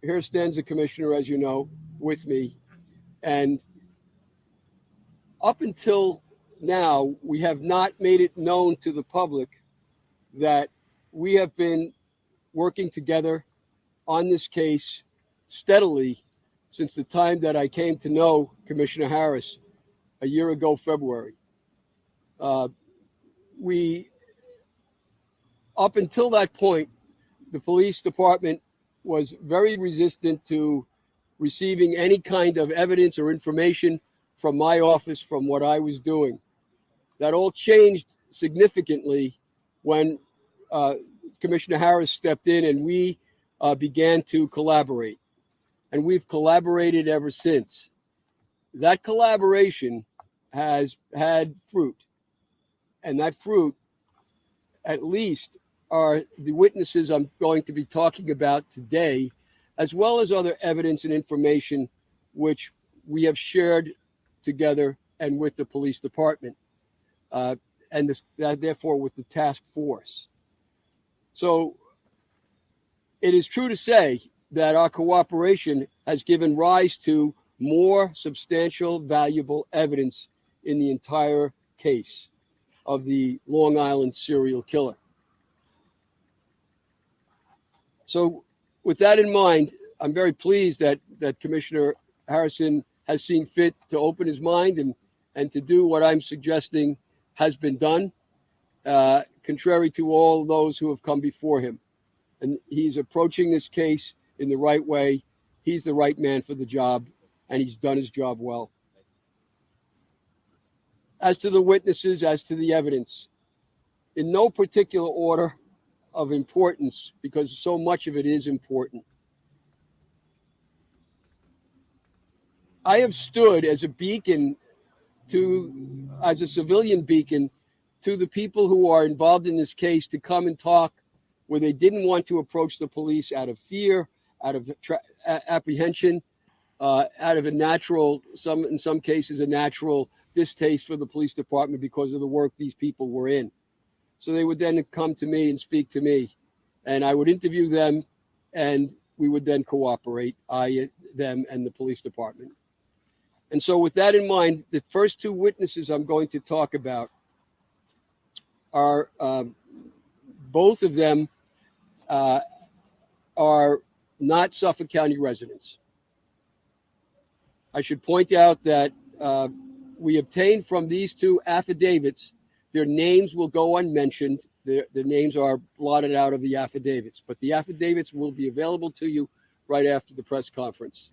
here stands the commissioner, as you know, with me. And up until now, we have not made it known to the public that we have been working together on this case steadily since the time that I came to know Commissioner Harris a year ago, February. Uh, we, up until that point, the police department was very resistant to receiving any kind of evidence or information from my office from what I was doing. That all changed significantly when uh, Commissioner Harris stepped in and we began to collaborate. And we've collaborated ever since. That collaboration has had fruit. And that fruit, at least, are the witnesses I'm going to be talking about today, as well as other evidence and information which we have shared together and with the police department, and therefore with the task force. So it is true to say that our cooperation has given rise to more substantial, valuable evidence in the entire case of the Long Island serial killer. So with that in mind, I'm very pleased that Commissioner Harrison has seen fit to open his mind and to do what I'm suggesting has been done, contrary to all those who have come before him. And he's approaching this case in the right way. He's the right man for the job, and he's done his job well. As to the witnesses, as to the evidence, in no particular order of importance, because so much of it is important, I have stood as a beacon as a civilian beacon to the people who are involved in this case to come and talk where they didn't want to approach the police out of fear, out of apprehension, out of in some cases, a natural distaste for the police department because of the work these people were in. So they would then come to me and speak to me, and I would interview them, and we would then cooperate, them, and the police department. And so with that in mind, the first two witnesses I'm going to talk about are both of them are not Suffolk County residents. I should point out that we obtained from these two affidavits. Their names will go unmentioned. Their names are blotted out of the affidavits, but the affidavits will be available to you right after the press conference.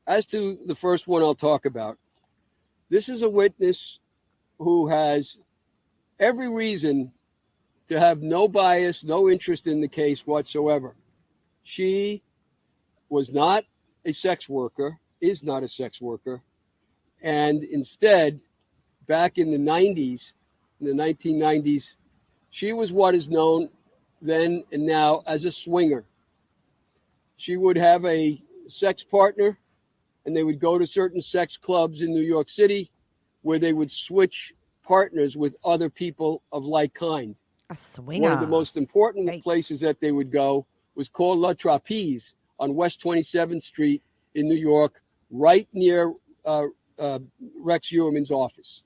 As to the first one I'll talk about, this is a witness who has every reason to have no bias, no interest in the case whatsoever. She was not a sex worker, is not a sex worker, and instead, back in the 90s, in the 1990s, she was what is known then and now as a swinger. She would have a sex partner, and they would go to certain sex clubs in New York City where they would switch partners with other people of like kind. A swinger. One of the most important places that they would go was called La Trapeze on West 27th Street in New York, right near Rex Heuermann's office.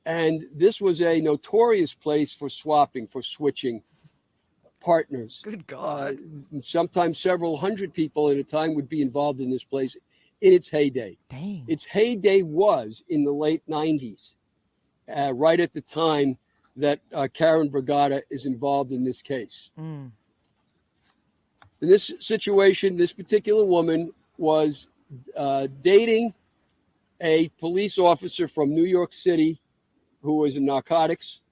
And this was a notorious place for swapping, for switching partners. Good God. Sometimes several hundred people at a time would be involved in this place in its heyday. Dang. Its heyday was in the late 90s, right at the time that Karen Brigada is involved in this case. In this situation, this particular woman was dating a police officer from New York City who was in narcotics,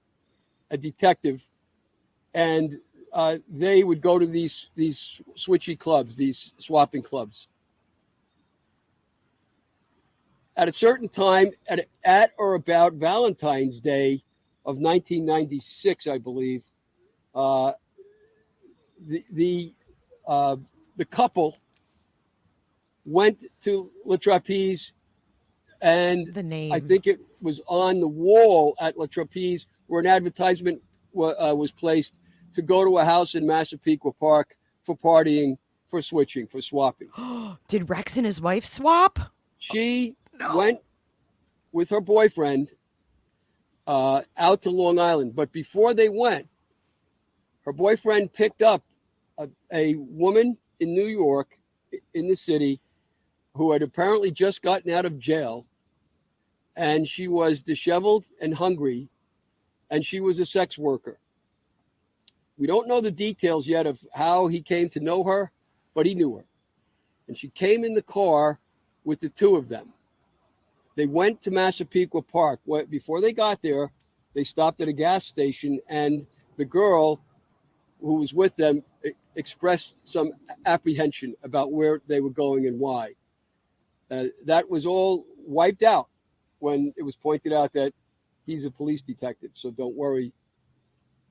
a detective, and they would go to these switchy clubs, these swapping clubs. At a certain time, at or about Valentine's Day of 1996, I believe, the couple went to La Trapeze, and The name. I think it was on the wall at La Trapeze where an advertisement was placed to go to a house in Massapequa Park for partying for switching, for swapping. Did Rex and his wife swap? She No. went with her boyfriend out to Long Island. But before they went, her boyfriend picked up a woman in New York, in the city, who had apparently just gotten out of jail. And she was disheveled and hungry, and she was a sex worker. We don't know the details yet of how he came to know her, but he knew her. And she came in the car with the two of them. They went to Massapequa Park. Before they got there, they stopped at a gas station, and the girl who was with them expressed some apprehension about where they were going and why. That was all wiped out when it was pointed out that he's a police detective, so don't worry,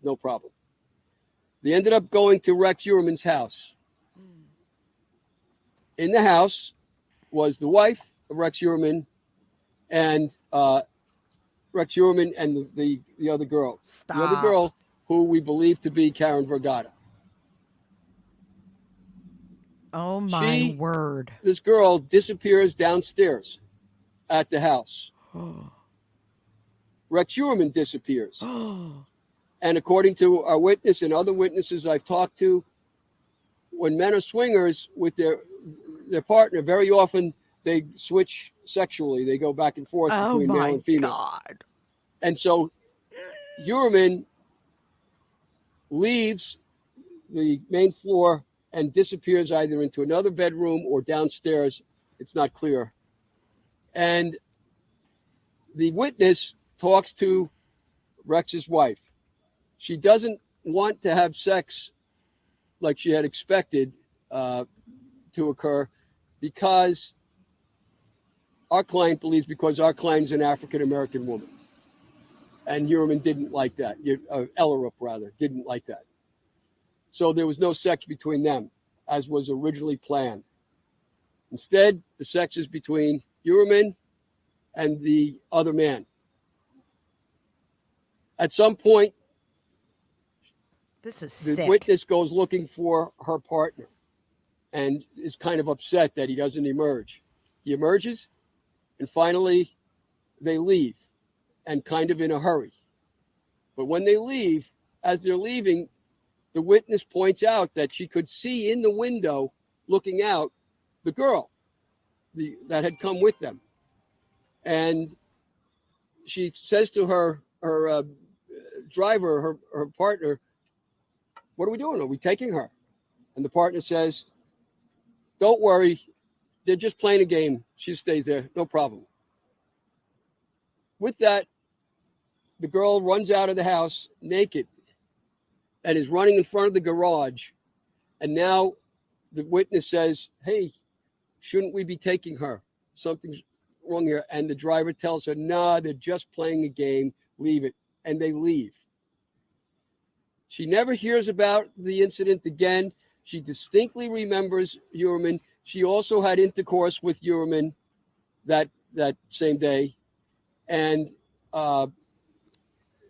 no problem. They ended up going to Rex Heuermann's house. In the house was the wife of Rex Heuermann and Rex Heuermann and the other girl. Stop. The other girl who we believe to be Karen Vergata. Oh, my word. This girl disappears downstairs at the house. Rex Heuermann disappears. And according to our witness and other witnesses I've talked to, when men are swingers with their partner, very often they switch sexually. They go back and forth between male and female. God. And so Heuermann leaves the main floor and disappears either into another bedroom or downstairs. It's not clear. And the witness talks to Rex's wife. She doesn't want to have sex like she had expected to occur because our client believes because our client is an African-American woman. And Heuermann didn't like that. Ellerup, rather, didn't like that. So there was no sex between them, as was originally planned. Instead, the sex is between Heuermann and the other man. At some point, this is the sick. witness goes looking for her partner and is kind of upset that he doesn't emerge. He emerges, and finally, they leave, and kind of in a hurry. But when they leave, as they're leaving, the witness points out that she could see in the window, looking out, the girl that had come with them. And she says to her driver, her partner, "What are we doing? Are we taking her?" And the partner says, "Don't worry. They're just playing a game. She stays there. No problem." With that, the girl runs out of the house naked and is running in front of the garage. And now the witness says, "Hey, shouldn't we be taking her? Something's wrong here." And the driver tells her, "Nah, they're just playing a game. Leave it." And they leave. She never hears about the incident again. She distinctly remembers Heuermann. She also had intercourse with Heuermann that same day. And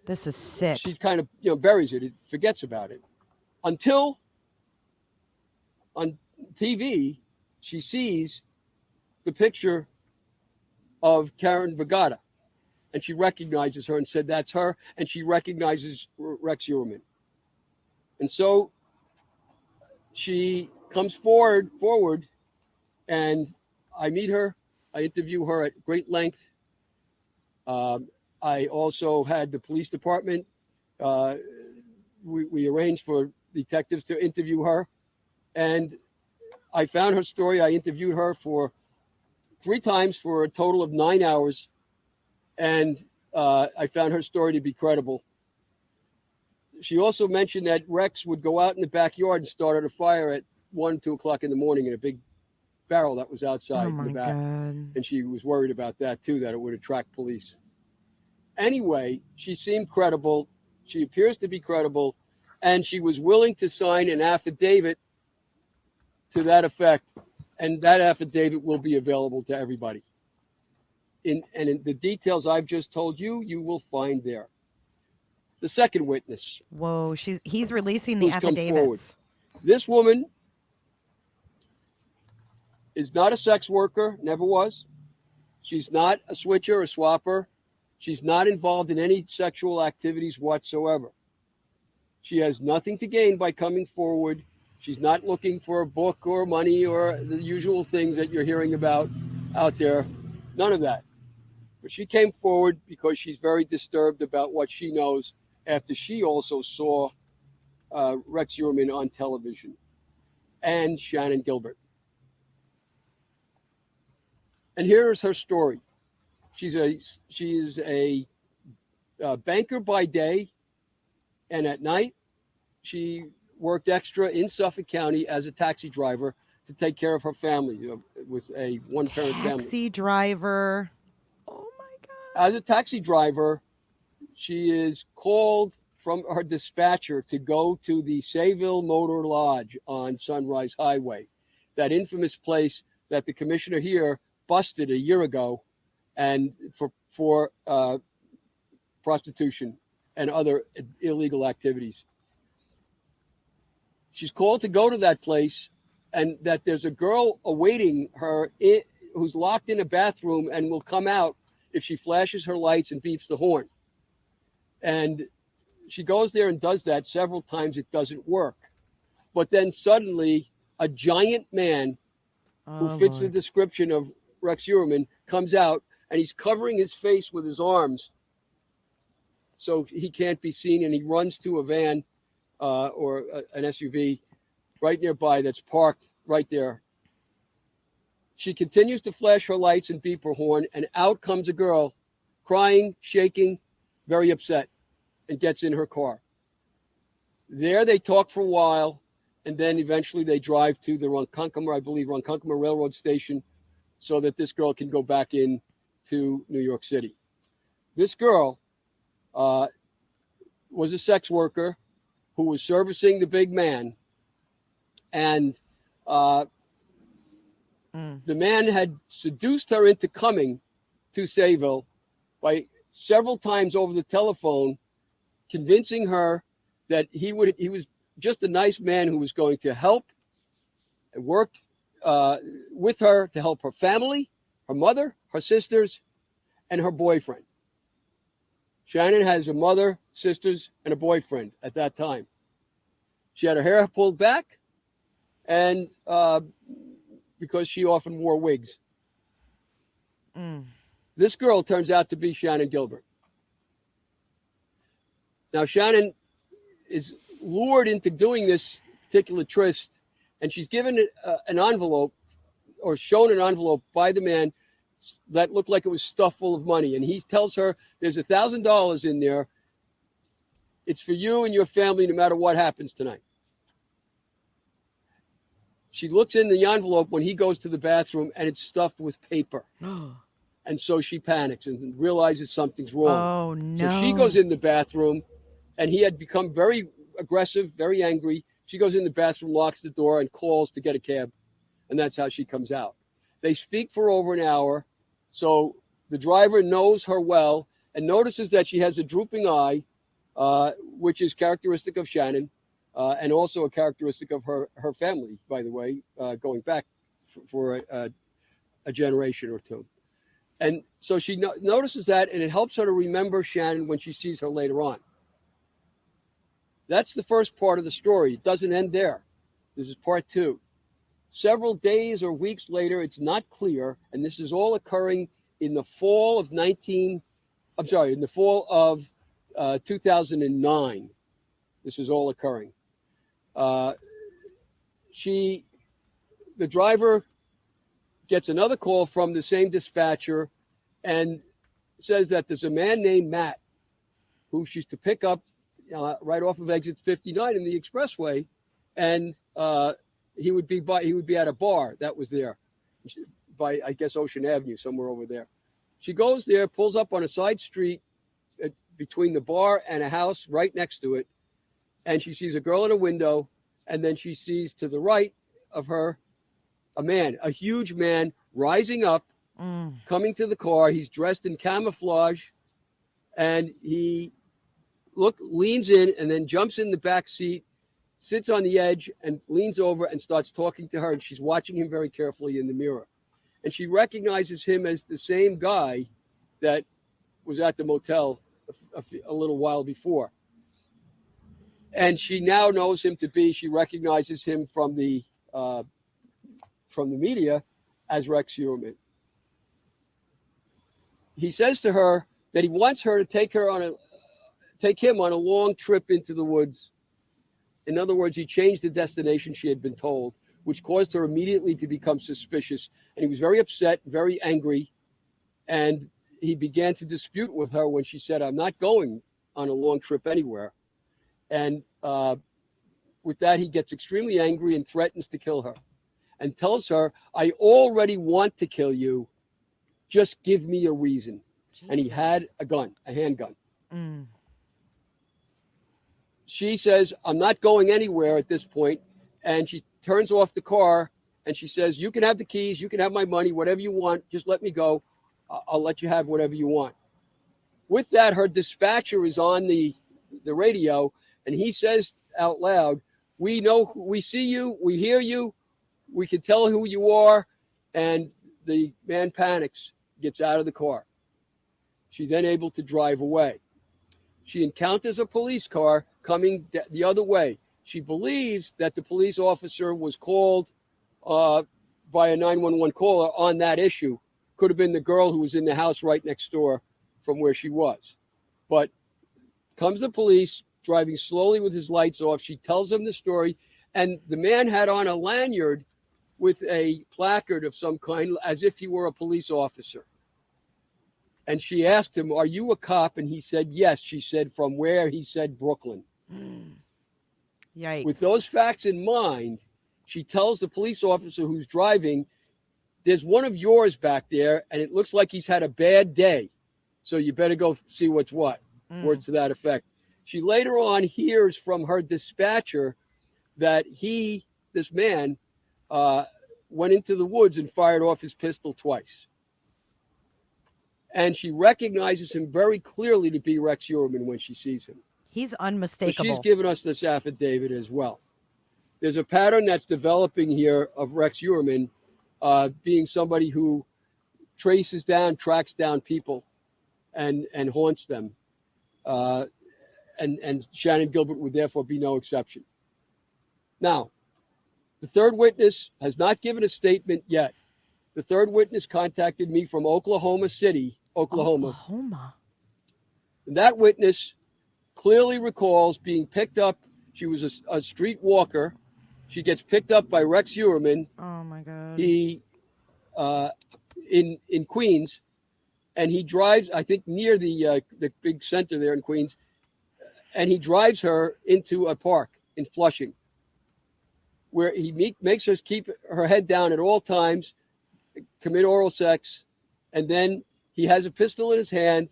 this is sick. She kind of buries it, forgets about it. Until on TV, she sees the picture of Karen Vergata. And she recognizes her and said, "That's her." And she recognizes Rex Heuermann. And so she comes forward, and I meet her. I interview her at great length. I also had the police department. We arranged for detectives to interview her. And I found her story. I interviewed her for 3 times for a total of 9 hours. And I found her story to be credible. She also mentioned that Rex would go out in the backyard and start a fire at 1, 2 o'clock in the morning in a big barrel that was outside in the back. God. And she was worried about that too, that it would attract police. Anyway, she seemed credible. She appears to be credible. And she was willing to sign an affidavit to that effect. And that affidavit will be available to everybody. In the details I've just told you, you will find there. The second witness. Whoa, he's releasing the affidavits. This woman is not a sex worker, never was. She's not a switcher or swapper. She's not involved in any sexual activities whatsoever. She has nothing to gain by coming forward. She's not looking for a book or money or the usual things that you're hearing about out there. None of that. But she came forward because she's very disturbed about what she knows after she also saw Rex Heuermann on television and Shannon Gilbert. And here is her story. She is a banker by day, and at night she worked extra in Suffolk County as a taxi driver to take care of her family with a one-parent family. Taxi driver. Oh my God. As a taxi driver, she is called from her dispatcher to go to the Sayville Motor Lodge on Sunrise Highway, that infamous place that the commissioner here busted a year ago, and for prostitution and other illegal activities. She's called to go to that place, and that there's a girl awaiting her who's locked in a bathroom and will come out if she flashes her lights and beeps the horn. And she goes there and does that several times. It doesn't work. But then suddenly a giant man who fits the description of Rex Heuermann comes out, and he's covering his face with his arms so he can't be seen, and he runs to a van or an SUV right nearby that's parked right there. She continues to flash her lights and beep her horn, and out comes a girl crying, shaking, very upset, and gets in her car. There they talk for a while, and then eventually they drive to the Ronkonkoma Railroad Station so that this girl can go back in to New York City. This girl was a sex worker who was servicing the big man, and the man had seduced her into coming to Sayville by several times over the telephone, convincing her that he was just a nice man who was going to help and work with her to help her family, her mother, her sisters, and her boyfriend. Shannon has a mother, sisters, and a boyfriend at that time. She had her hair pulled back, and because she often wore wigs. This girl turns out to be Shannon Gilbert. Now, Shannon is lured into doing this particular tryst, and she's given an envelope, or shown an envelope by the man that looked like it was stuffed full of money. And he tells her, there's $1,000 in there. It's for you and your family no matter what happens tonight. She looks in the envelope when he goes to the bathroom, and it's stuffed with paper. And so she panics and realizes something's wrong. Oh, no. So she goes in the bathroom, and he had become very aggressive, very angry. She goes in the bathroom, locks the door, and calls to get a cab. And that's how she comes out. They speak for over an hour. So the driver knows her well and notices that she has a drooping eye, which is characteristic of Shannon, and also a characteristic of her family, by the way, going back for a generation or two. And so she notices that, and it helps her to remember Shannon when she sees her later on. That's the first part of the story. It doesn't end there. This is part two. Several days or weeks later, it's not clear, and this is all occurring in the fall of 2009. This is all occurring. The driver gets another call from the same dispatcher and says that there's a man named Matt who she's to pick up right off of exit 59 in the expressway, and he would be at a bar that was there by, I guess, Ocean Avenue, somewhere over there. She goes there, pulls up on a side street between the bar and a house right next to it, and she sees a girl in a window, and then she sees to the right of her a huge man rising up, coming to the car. He's dressed in camouflage, and he leans in and then jumps in the back seat sits on the edge and leans over and starts talking to her. And she's watching him very carefully in the mirror. And she recognizes him as the same guy that was at the motel a little while before. And she now knows him to be, she recognizes him from the media as Rex Heuermann. He says to her that he wants her to take him on a long trip into the woods. In other words, he changed the destination she had been told, which caused her immediately to become suspicious. And he was very upset, very angry. And he began to dispute with her when she said, I'm not going on a long trip anywhere. And with that, he gets extremely angry and threatens to kill her and tells her, I already want to kill you. Just give me a reason. Jesus. And he had a gun, a handgun. Mm. She says, I'm not going anywhere at this point. And she turns off the car and she says, you can have the keys, you can have my money, whatever you want. Just let me go. I'll let you have whatever you want. With that, her dispatcher is on the radio and he says out loud, we know, we see you, we hear you, we can tell who you are. And the man panics, gets out of the car. She's then able to drive away. She encounters a police car coming the other way. She believes that the police officer was called by a 911 caller on that issue. Could have been the girl who was in the house right next door from where she was. But comes the police, driving slowly with his lights off. She tells him the story. And the man had on a lanyard with a placard of some kind, as if he were a police officer. And she asked him, are you a cop? And he said, yes. She said, from where? He said, Brooklyn. Yikes. With those facts in mind, she tells the police officer who's driving, there's one of yours back there, and it looks like he's had a bad day. So you better go see what's what. Words to that effect. She later on hears from her dispatcher that this man, went into the woods and fired off his pistol twice. And she recognizes him very clearly to be Rex Heuermann when she sees him. He's unmistakable. So she's given us this affidavit as well. There's a pattern that's developing here of Rex Heuermann being somebody who tracks down people and haunts them. And Shannon Gilbert would therefore be no exception. Now, the third witness has not given a statement yet. The third witness contacted me from Oklahoma City, Oklahoma. And that witness clearly recalls being picked up. She was a street walker. She gets picked up by Rex Heuermann. Oh my God. He in Queens, and he drives, I think, near the big center there in Queens, and he drives her into a park in Flushing, where he makes her keep her head down at all times, commit oral sex, and then he has a pistol in his hand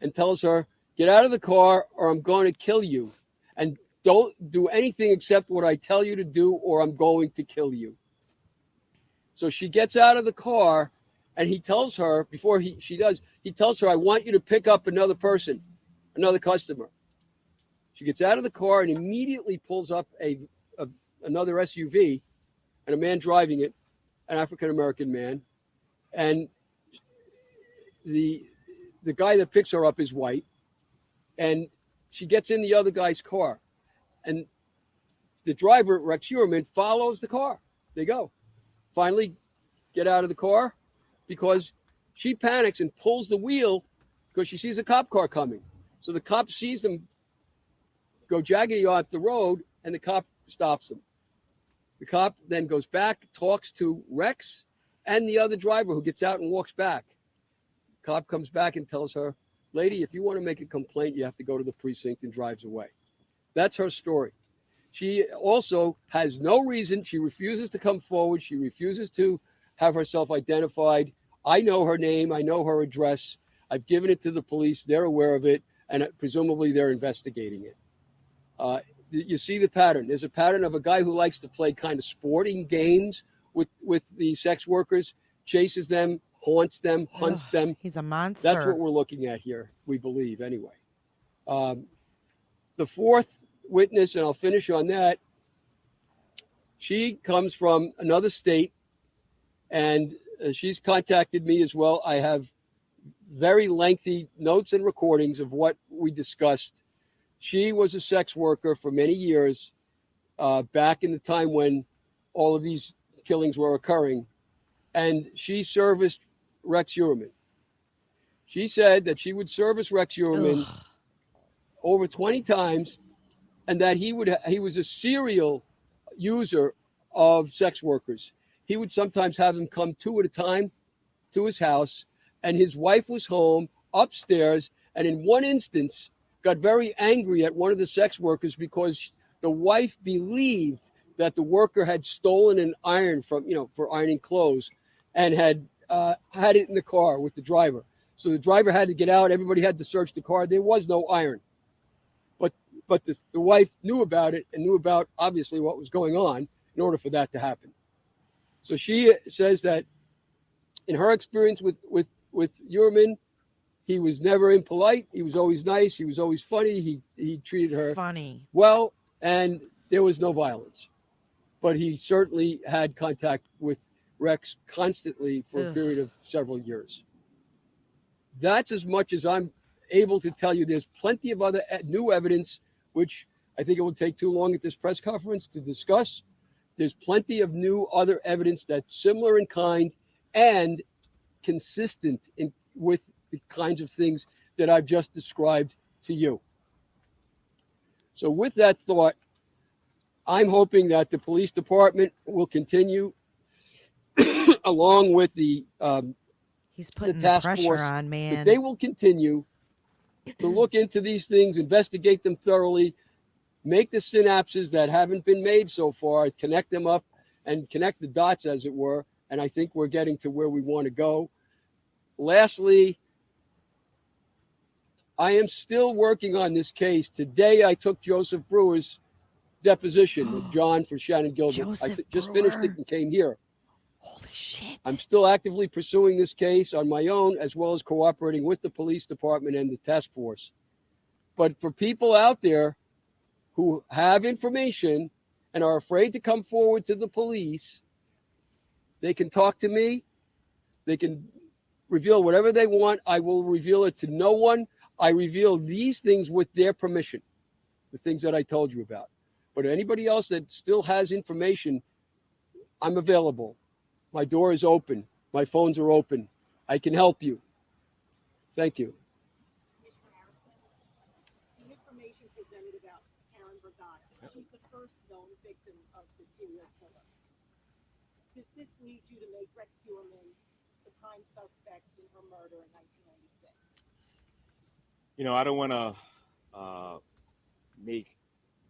and tells her, get out of the car or I'm going to kill you. And don't do anything except what I tell you to do or I'm going to kill you. So she gets out of the car and he tells her, before she does, he tells her, I want you to pick up another person, another customer. She gets out of the car and immediately pulls up another SUV and a man driving it, an African-American man. And the guy that picks her up is white. And she gets in the other guy's car. And the driver, Rex Heuermann, follows the car. They go. Finally get out of the car because she panics and pulls the wheel because she sees a cop car coming. So the cop sees them go jaggedy off the road and the cop stops them. The cop then goes back, talks to Rex and the other driver who gets out and walks back. Cop comes back and tells her, lady, if you want to make a complaint, you have to go to the precinct, and drives away. That's her story. She also has no reason. She refuses to come forward. She refuses to have herself identified. I know her name. I know her address. I've given it to the police. They're aware of it, and presumably they're investigating it. You see the pattern. There's a pattern of a guy who likes to play kind of sporting games with the sex workers, chases them, haunts them, hunts them. He's a monster. That's what we're looking at here, we believe, anyway. The fourth witness, and I'll finish on that, She comes from another state, and she's contacted me as well. I have very lengthy notes and recordings of what we discussed. She was a sex worker for many years, back in the time when all of these killings were occurring, and she serviced Rex Heuermann. She said that she would service Rex Heuermann Ugh. over 20 times, and that he was a serial user of sex workers. He would sometimes have them come two at a time to his house, and his wife was home upstairs, and in one instance got very angry at one of the sex workers because the wife believed that the worker had stolen an iron from, for ironing clothes, and had it in the car with the driver. So the driver had to get out. Everybody had to search the car. There was no iron, but the wife knew about it and knew about obviously what was going on in order for that to happen. So she says that in her experience with Heuermann, he was never impolite. He was always nice. He was always funny. He treated her Funny. well, and there was no violence. But he certainly had contact with Rex constantly for a Ugh. period of several years. That's as much as I'm able to tell you. There's plenty of other new evidence, which I think it will take too long at this press conference to discuss. There's plenty of new other evidence that's similar in kind and consistent with the kinds of things that I've just described to you. So with that thought, I'm hoping that the police department will continue along with He's the putting the task pressure force, on, that man. they will continue to look into these things, investigate them thoroughly, make the synapses that haven't been made so far, connect them up and connect the dots, as it were. And I think we're getting to where we want to go. Lastly, I am still working on this case. Today, I took Joseph Brewer's deposition with John for Shannon Gilbert. Joseph just finished it Brewer. and came here. Holy shit. I'm still actively pursuing this case on my own, as well as cooperating with the police department and the task force. But for people out there who have information and are afraid to come forward to the police, they can talk to me. They can reveal whatever they want. I will reveal it to no one. I reveal these things with their permission, the things that I told you about. But anybody else that still has information, I'm available. My door is open. My phones are open. I can help you. Thank you. Commissioner Harrison, the information presented about Karen Brigada. She's the first known victim of the serial killer. Does this lead you to make Rex Heuermann the prime suspect in her murder in 1996? I don't want to make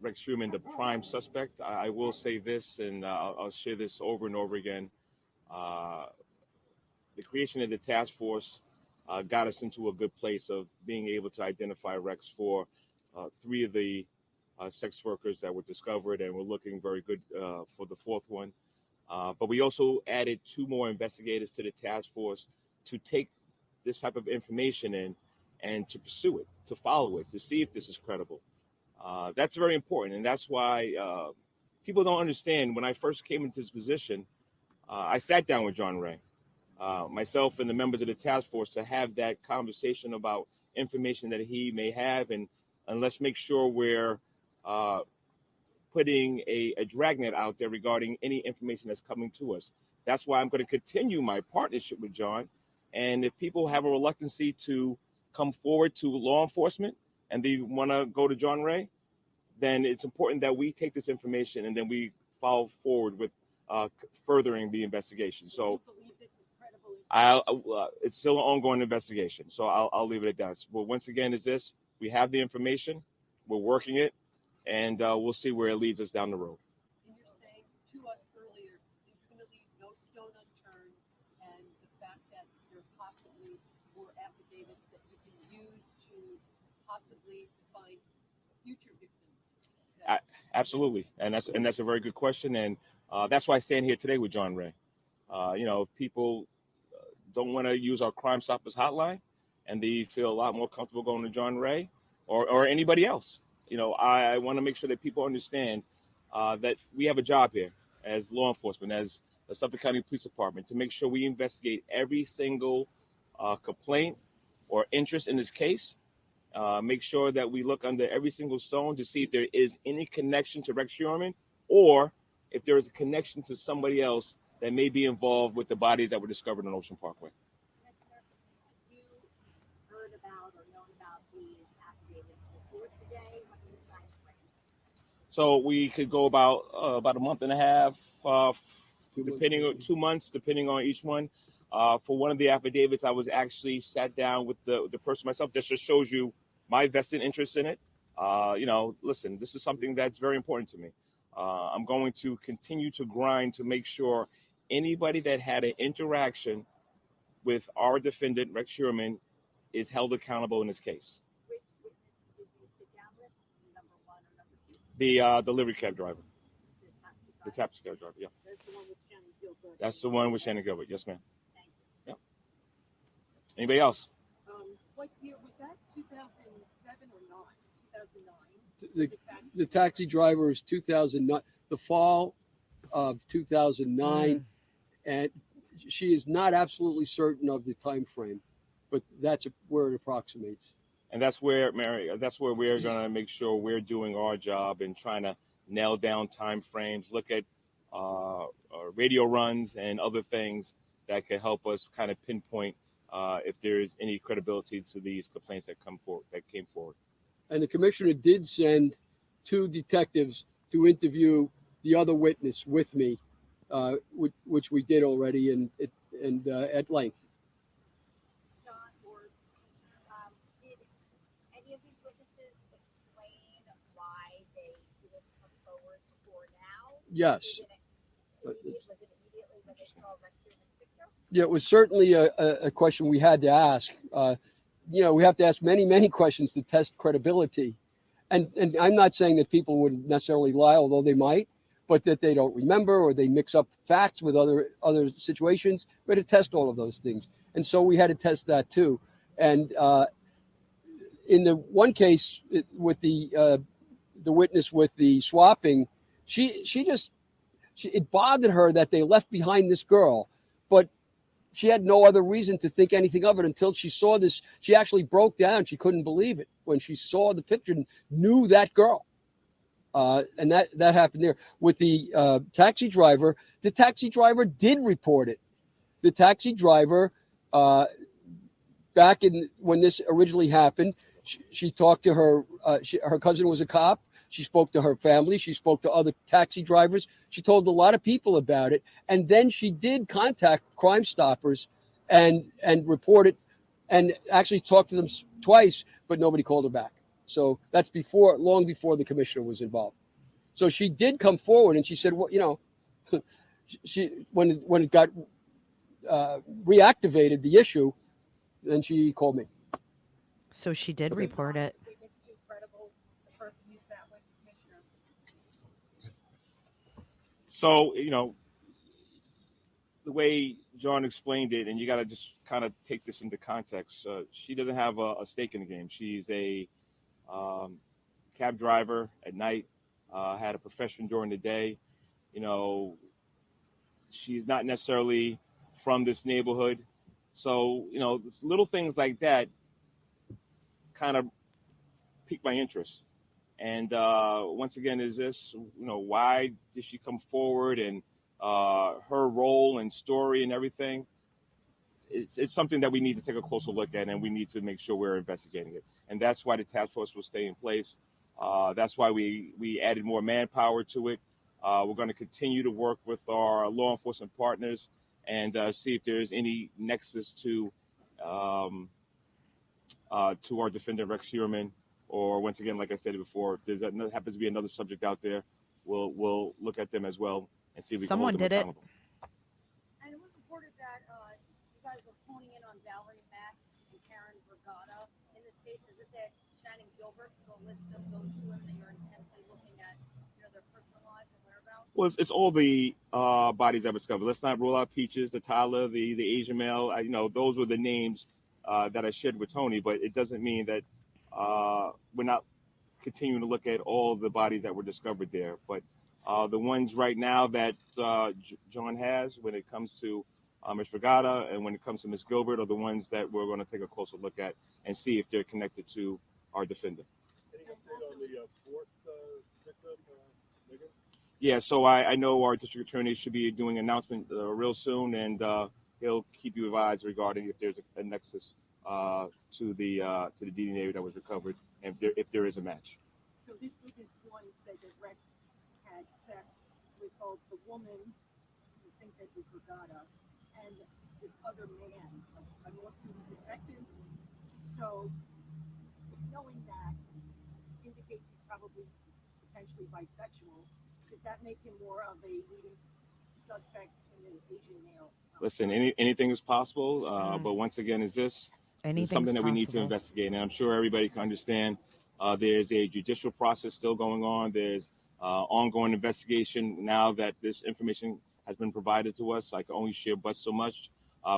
Rex Heuermann the prime suspect. I will say this, and I'll share this over and over again. The creation of the task force got us into a good place of being able to identify Rex for three of the sex workers that were discovered, and we're looking very good for the fourth one. But we also added two more investigators to the task force to take this type of information in and to pursue it, to follow it, to see if this is credible. That's very important, and that's why people don't understand. When I first came into this position, I sat down with John Ray, myself and the members of the task force, to have that conversation about information that he may have, and let's make sure we're putting a dragnet out there regarding any information that's coming to us. That's why I'm going to continue my partnership with John. And if people have a reluctancy to come forward to law enforcement and they want to go to John Ray, then it's important that we take this information and then we follow forward with furthering the investigation. So it's still an ongoing investigation. So I'll leave it at that. But once again, is this: we have the information, we're working it, and we'll see where it leads us down the road. And you're saying to us earlier, you're going to leave no stone unturned, and the fact that there possibly were affidavits that you can use to possibly find future victims. Absolutely, and that's a very good question, and that's why I stand here today with John Ray. If people don't want to use our Crime Stoppers hotline, and they feel a lot more comfortable going to John Ray or anybody else, I want to make sure that people understand that we have a job here. as law enforcement, as the Suffolk County Police Department, to make sure we investigate every single complaint or interest in this case. Make sure that we look under every single stone to see if there is any connection to Rex Heuermann, or if there is a connection to somebody else that may be involved with the bodies that were discovered on Ocean Parkway. You heard about or known about these affidavits before today? What's the time frame? So we could go about a month and a half, depending on 2 months, depending on each one. For one of the affidavits, I was actually sat down with the person myself. This just shows you my vested interest in it. Listen, this is something that's very important to me. I'm going to continue to grind to make sure anybody that had an interaction with our defendant, Rex Heuermann, is held accountable in this case. Which witness did you sit down with? Number one or number two? The delivery cab driver, the taxi cab driver, yeah. That's the one with Shannon Gilbert. That's the one with Shannon Gilbert. Yes, ma'am. Thank you. Anybody else? What year was that? 2007 or 9? 2009. The taxi driver is 2009, the fall of 2009, and she is not absolutely certain of the time frame, but that's where it approximates. And that's where, Mary, that's where we're going to make sure we're doing our job and trying to nail down time frames, look at radio runs and other things that can help us kind of pinpoint if there is any credibility to these complaints that came forward. And the commissioner did send 2 detectives to interview the other witness with me, which we did already and at length. John, or did any of these witnesses explain why they didn't come forward before now? Yes. Was it immediately when they saw Rex Heuermann's picture? Yeah, it was certainly a question we had to ask. We have to ask many, many questions to test credibility. And I'm not saying that people would necessarily lie, although they might, but that they don't remember or they mix up facts with other situations. We had to test all of those things. And so we had to test that too. And in the one case with the witness with the swapping, it bothered her that they left behind this girl, but she had no other reason to think anything of it until she saw this. She actually broke down. She couldn't believe it when she saw the picture and knew that girl. And that happened there. With the taxi driver, the taxi driver did report it. The taxi driver, back when this originally happened, she talked to her, her cousin was a cop. She spoke to her family. She spoke to other taxi drivers. She told a lot of people about it. And then she did contact Crime Stoppers and report it and actually talked to them twice, but nobody called her back. So that's long before the commissioner was involved. So she did come forward and she said, well, when it got reactivated, the issue, then she called me. So she did report it. So, the way John explained it, and you got to just kind of take this into context, she doesn't have a stake in the game. She's a cab driver at night, had a profession during the day. She's not necessarily from this neighborhood. So, little things like that kind of piqued my interest. And once again, is this, why did she come forward and her role and story and everything? It's something that we need to take a closer look at, and we need to make sure we're investigating it. And that's why the task force will stay in place. That's why we added more manpower to it. We're going to continue to work with our law enforcement partners and see if there's any nexus to our defendant, Rex Heuermann. Or once again, like I said before, if there happens to be another subject out there, we'll look at them as well and see if we can hold them accountable. And it was reported that you guys were honing in on Valerie Mack and Karen Brigada in this case. Is this at Shannon Gilbert, the list of those 2 women that you're intensely looking at, their personal lives and whereabouts? Well, it's all the bodies that were discovered. Let's not rule out Peaches, the Tyler, the Asian male. Those were the names that I shared with Tony, but it doesn't mean that we're not continuing to look at all the bodies that were discovered there. But The ones right now that John has when it comes to Ms. Vergata and when it comes to Ms. Gilbert are the ones that we're going to take a closer look at and see if they're connected to our defendant. Any update on the fourth victim, Megan? Yeah, so I know our district attorney should be doing an announcement real soon, and he'll keep you advised regarding if there's a nexus to the DNA that was recovered, and if there is a match. So this witness one said that Rex had sex with both the woman, who think that was Vergata, and this other man, a North Cuban detective. So knowing that indicates he's probably potentially bisexual. Does that make him more of a leading suspect in an Asian male? Listen, anything is possible, but once again, this is something that we need to investigate. And I'm sure everybody can understand there's a judicial process still going on. There's ongoing investigation now that this information has been provided to us. I can only share but so much,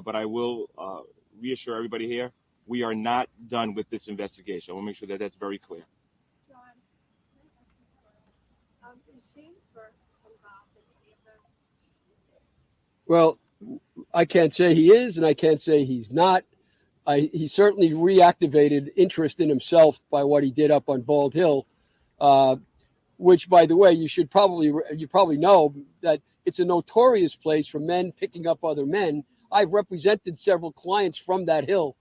but I will reassure everybody here, we are not done with this investigation. I want to make sure that that's very clear. John, is Shane Burke involved in any of this? Well, I can't say he is, and I can't say he's not. He certainly reactivated interest in himself by what he did up on Bald Hill, which, by the way, you probably know that it's a notorious place for men picking up other men. I've represented several clients from that hill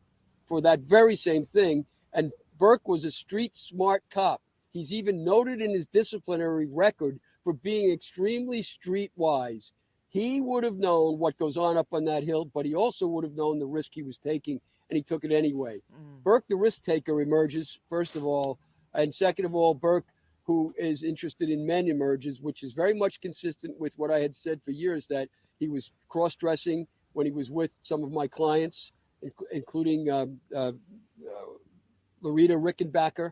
for that very same thing, and Burke was a street smart cop. He's even noted in his disciplinary record for being extremely streetwise. He would have known what goes on up on that hill, but he also would have known the risk he was taking, and he took it anyway. Burke, the risk taker, emerges, first of all. And second of all, Burke, who is interested in men, emerges, which is very much consistent with what I had said for years, that he was cross-dressing when he was with some of my clients, including Loretta Rickenbacker,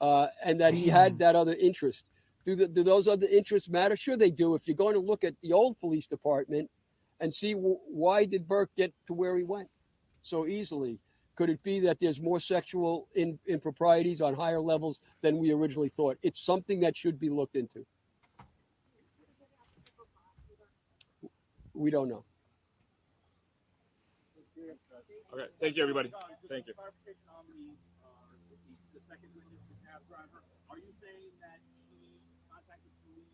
and that he had that other interest. Do those other interests matter? Sure they do. If you're going to look at the old police department and see why did Burke get to where he went so easily? Could it be that there's more sexual improprieties on higher levels than we originally thought? It's something that should be looked into. We don't know. Okay, thank you, everybody. Thank you. Clarification on the second witness, the cab driver. Are you saying that she contacted police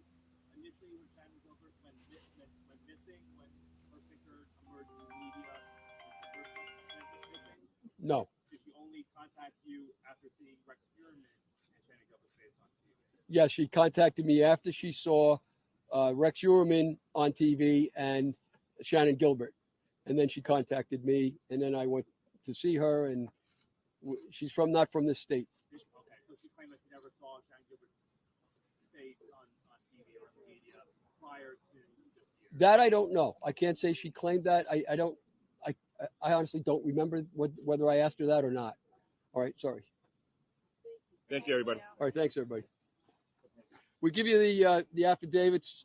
initially when Shannon Gilbert went missing, when her picture emerged in the media, when she first went missing? No. Did she only contact you after seeing Rex Heuermann and Shannon Gilbert's face on TV? Yeah, she contacted me after she saw Rex Heuermann on TV and Shannon Gilbert. And then she contacted me, and then I went to see her, and she's not from this state. Okay, so she claimed that she never saw Shannon Gilbert's face on TV or in the media prior to this year. That I don't know. I can't say she claimed that. I honestly don't remember whether I asked her that or not. All right, sorry. Thank you, everybody. All right, thanks, everybody. We give you the affidavits.